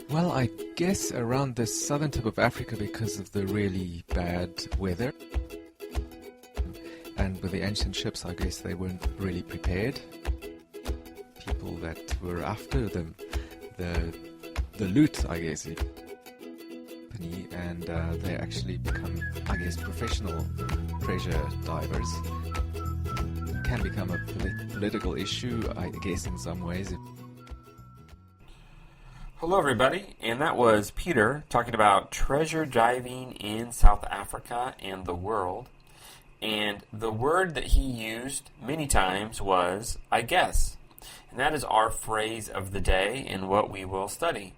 Well, I guess around the southern tip of Africa because of the really bad weather. And with the ancient ships, I guess they weren't really prepared. People that were after them, the loot, I guess, and they actually become, I guess, professional treasure divers. It can become a political issue, I guess, in some ways. Hello everybody, and that was Peter talking about treasure diving in South Africa and the world. And the word that he used many times was, I guess. And that is our phrase of the day and what we will study.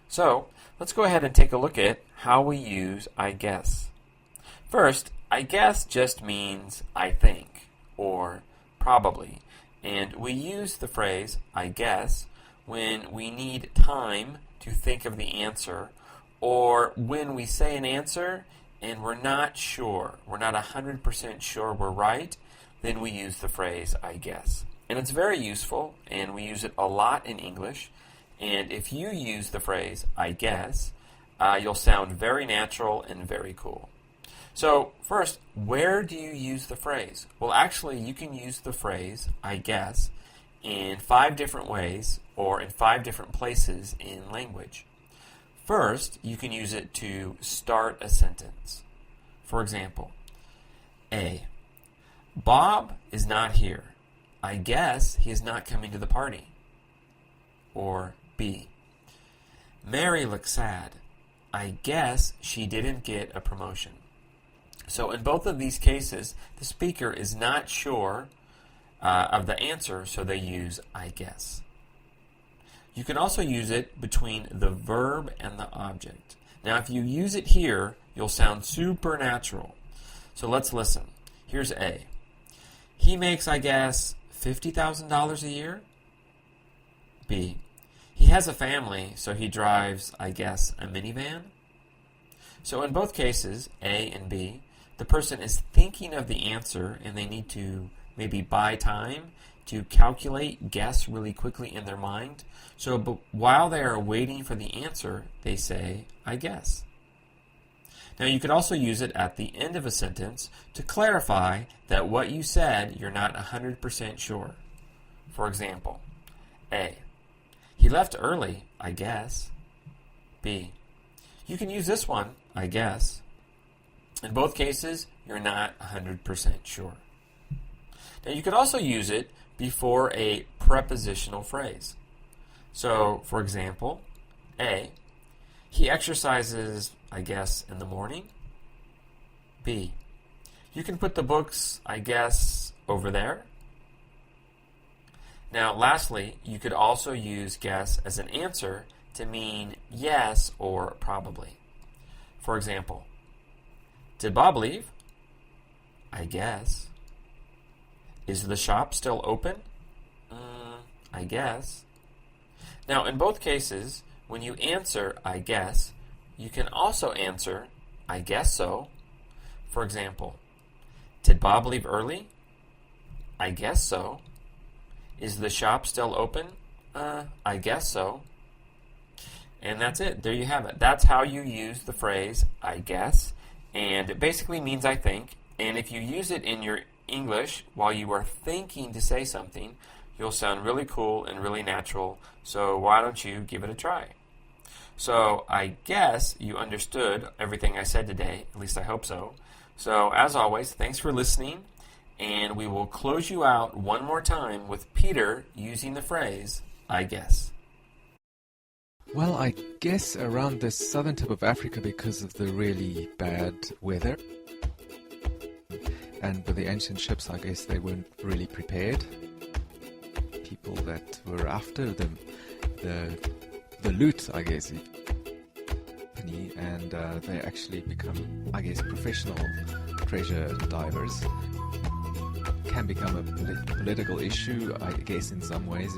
So, let's go ahead and take a look at how we use I guess. First, I guess just means I think, or probably. And we use the phrase I guess when we need time to think of the answer, or when we say an answer and we're not sure, we're not 100% sure we're right, then we use the phrase I guess. And it's very useful, and we use it a lot in English. And if you use the phrase I guess, you'll sound very natural and very cool. So first, where do you use the phrase? Well, actually, you can use the phrase I guess in 5 different ways or in 5 different places in language. First, you can use it to start a sentence. For example, A. Bob is not here. I guess he is not coming to the party. Or B. Mary looks sad. I guess she didn't get a promotion. So in both of these cases, the speaker is not sure of the answer, so they use I guess. You can also use it between the verb and the object. Now, if you use it here, you'll sound super natural. So let's listen. Here's A. He makes, I guess, $50,000 a year. B. He has a family, so he drives, I guess, a minivan. So in both cases, A and B, the person is thinking of the answer and they need to maybe buy time to calculate, guess really quickly in their mind. So while they are waiting for the answer, they say, I guess. Now you could also use it at the end of a sentence to clarify that what you said you're not 100% sure. For example, A. He left early, I guess. B. You can use this one, I guess. In both cases, you're not 100% sure. Now you could also use it before a prepositional phrase. So, for example, A. He exercises, I guess, in the morning. B. You can put the books, I guess, over there. Now, lastly, you could also use guess as an answer to mean yes or probably. For example, did Bob leave? I guess. Is the shop still open? I guess. Now, in both cases, when you answer I guess, you can also answer I guess so. For example, did Bob leave early? I guess so. Is the shop still open? I guess so. And that's it. There you have it. That's how you use the phrase I guess. And it basically means I think. And if you use it in your English while you are thinking to say something, you'll sound really cool and really natural. So why don't you give it a try? So I guess you understood everything I said today. At least I hope so. So as always, thanks for listening. And we will close you out one more time with Peter using the phrase, I guess. Well, I guess around the southern tip of Africa because of the really bad weather. And with the ancient ships, I guess they weren't really prepared. People that were after them, the loot, I guess, and they actually become, I guess, professional treasure divers. Can become a political issue, I guess, in some ways.